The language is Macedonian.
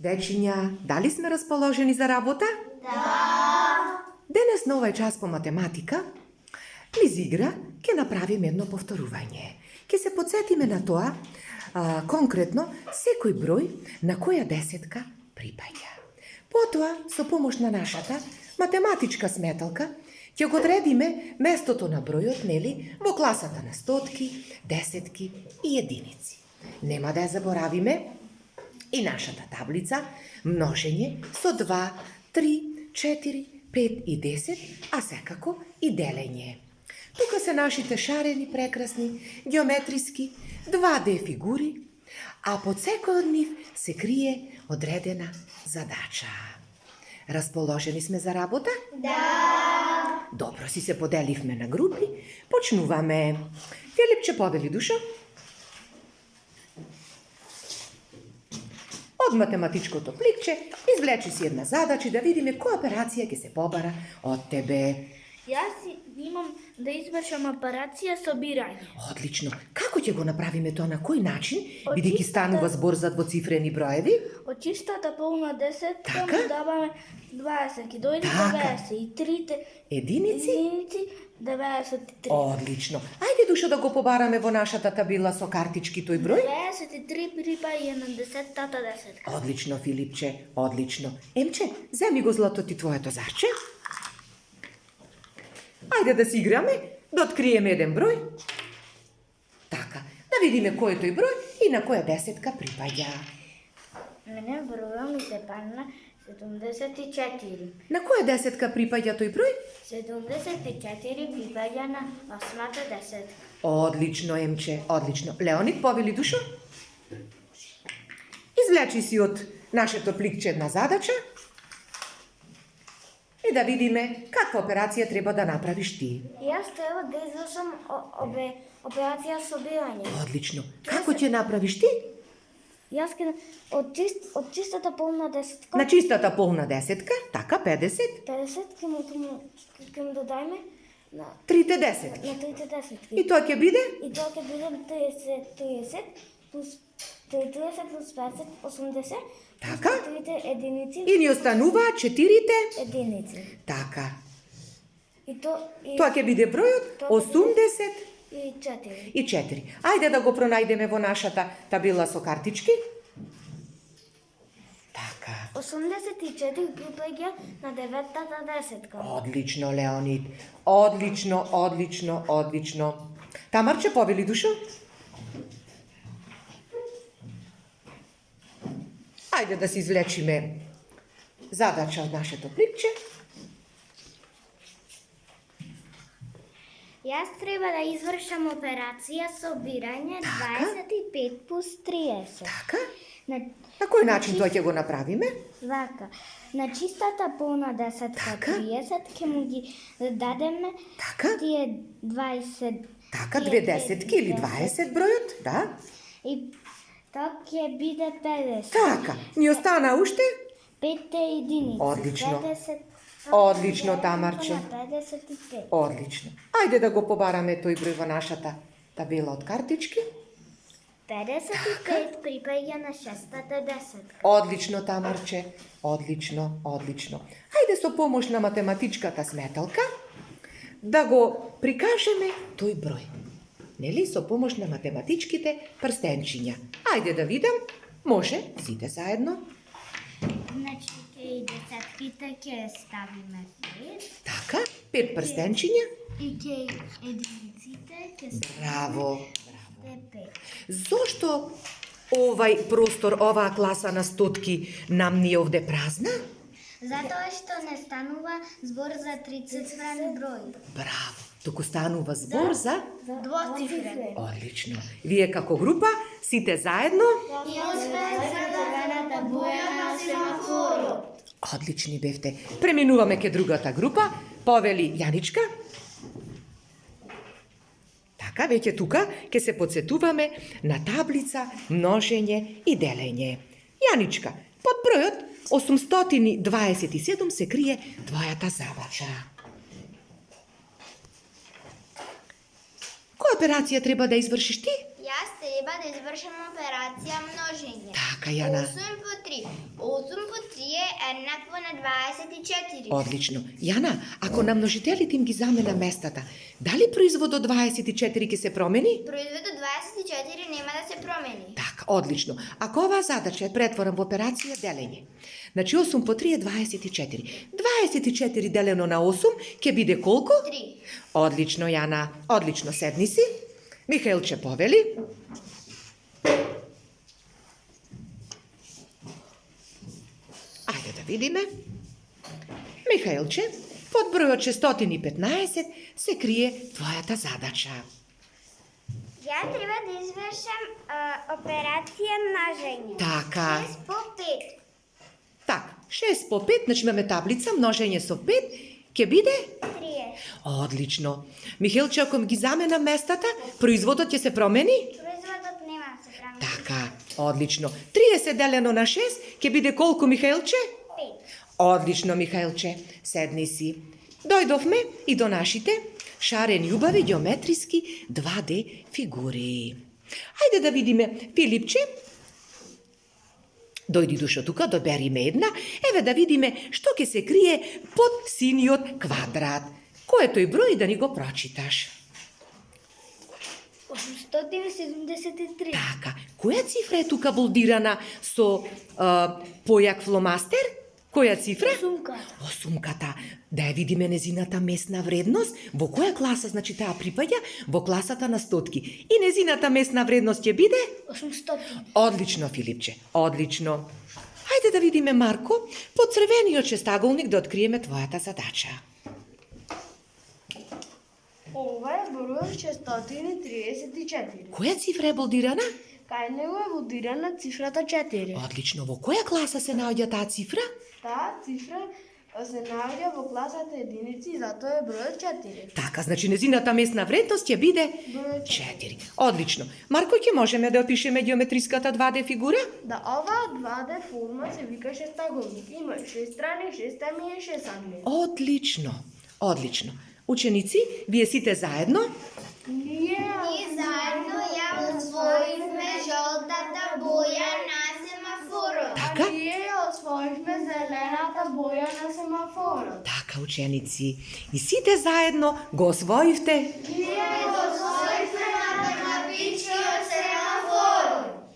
Дечиња, дали сме расположени за работа? Да! Денес на овај час по математика, низ игра, ќе направиме едно повторување. Ќе се подсетиме на тоа, конкретно, секој број на која десетка припаѓа. Потоа, со помош на нашата математичка сметалка, ќе го одредиме местото на бројот, нели, во класата на стотки, десетки и единици. Нема да ја заборавиме и нашата таблица, множење со 2, 3, 4, 5 и 10, а секако и делење. Тука се нашите шарени, прекрасни, геометриски, 2D фигури, а под секој од нив се крие одредена задача. Расположени сме за работа? Да! Добро, си се поделивме на групи. Почнуваме. Филипче, повели душа. Од математичкото пликче извлечи си една задача да видиме која операција ќе се побара од тебе. Јас имам да извршам операција собирање. Одлично. Како ќе го направиме тоа, на кој начин, бидејќи станува збор за двоцифрени броеви? Од чистата полна десетка Така? му даваме 20 и дојде Така. 90 и трите Единици? 93. Одлично. Ајде, душа, да го побараме во нашата табела со картички тој број. 93 припаѓа на 10-тата десетка. Одлично, Филипче, одлично. Емче, земи го злато ти твоето зарче. Ајде да си играме, да откриеме еден број. Така, да видиме кој е тој број и на која десетка припаѓа. Мене броја ми се падна 74. На која десетка припаѓа тој број? 74 припаѓа на 8-та десетка. Одлично, Емче, одлично. Леонид, повели душо? Извлечи си од нашето пликче една задача и да видиме каква операција треба да направиш ти. Јас треба да извршам операција собирање. Одлично. Како ќе направиш ти? Јас ке од чистата полна десетка, На чистата полна десетка, така, 50, 50 ке му додајме на трите десетки. трите десетки. И тоа ќе биде? И тоа ќе биде 30 плюс 30 плюс 50, 80. Така. Трите единици. И ни остануваат 4 единици. така. И Тоа ќе биде бројот 80 и 4. и 4. Ајде да го пронајдеме во нашата табела со картички. Така. 84 припаѓа на 9-тата десетка. Одлично, Леонид. Одлично, одлично, одлично. Тамарче, повели душо? Ајде да си извлечиме задача од нашето пликче. Јас треба да извршам операција собирање 25 плюс 30. Така? На кој начин тоа ќе го направиме? вака, на чистата полна десетка Така. 30 ќе му ги дадеме Така? тие 20. Така, тие 2 десетки или 20 бројот, да? И тоа ќе биде 50. Така, ни остана уште? 5 единици. Одлично. 50. Одлично, Тамарче. На 55. Одлично. Ајде да го побараме тој број во нашата табела од картички. 55 припаѓа на 6-тата десетка. Одлично, Тамарче. Одлично, одлично. Ајде со помош на математичката сметалка да го прикажеме тој број. Нели, со помош на математичките прстенчиња. Ајде да видам. Може, сите заедно. Значи, и десетките ќе ставиме 5. Така, 5 прстенчиња. И ќе единиците ќе Браво. ставиме 5. Зошто овај простор, оваа класа на стотки нам ни е овде празна? Затоа што не станува збор за трицифрен број. Браво. Туку станува збор за... Двоцифрен. Одлично. Вие како група, сите заедно? И освен зелената боја на семафорот. Одлични бевте. Преминуваме ке другата група. Повели Јаничка. Така, веќе тука ќе се подсетуваме на таблица, множење и делење. Јаничка, под бројот 827 се крие твојата задача. Која операција треба да извршиш ти? Јас треба да извршам операција множење. Така, Јана. 8 по 3. 8 по 3 е еднакво на 24. Одлично. Јана, ако на множителите им ги замена местата, дали производот 24 ќе се промени? Производот 24 нема да се промени. Така, одлично. Ако оваа задача е претворам во операција делење, значи 8 по 3 е 24. 24 делено на 8 ќе биде колку? 3. Одлично, Јана. Одлично, седни си. Михаилче повели. Ајде да видиме. Михаилче, под бројот 615 се крие твојата задача. Ја треба да извршам операција множење. Така. 6 по 5. Так, 6 по 5, значи имаме таблица, множење со 5, ќе биде? 30. Одлично. Михаилче, ако ги замена местата, производот ќе се промени? Производот нема да се промени. Така, одлично. 30 делено на 6 ќе биде колку, Михаилче? 5. Одлично, Михаилче. Седни си. Дојдовме и до нашите шарени, убави, геометриски 2D фигури. Ајде да видиме, Филипче, дојди душо тука, добериме една, еве да видиме што ќе се крие под синиот квадрат. Кој е тој број да ни го прочиташ? 873. Така, која цифра е тука болдирана со појак фломастер? Која цифра? Осумката. Да ја видиме незината месна вредност. Во која класа, значи таа припаѓа? Во класата на стотки. И незината месна вредност ќе биде? 800. Одлично, Филипче, одлично. Хајде да видиме, Марко, под црвениот шестаголник да откриеме твојата задача. Ова е бројот 634. Која цифра е болдирана? Кај него е водирана цифрата 4. Одлично, во која класа се наоѓа таа цифра? Таа цифра се наоѓа во класата единици, затоа е бројот 4. Така, значи незината месна вредност ќе биде Бројот 4. Одлично. Марко, ќе можеме да опишеме геометриската 2D фигура? Да, оваа 2D форма се вика шестаголник. Има 6 страни, 6 теми и 6 ъгли. Одлично. Одлично. Ученици, вие сите заедно? Ние заедно ја освоивме жолтата боја на семафорот. Така? ние освоивме зелената боја на семафорот. Така, ученици. И сите заедно го освоивте Ние го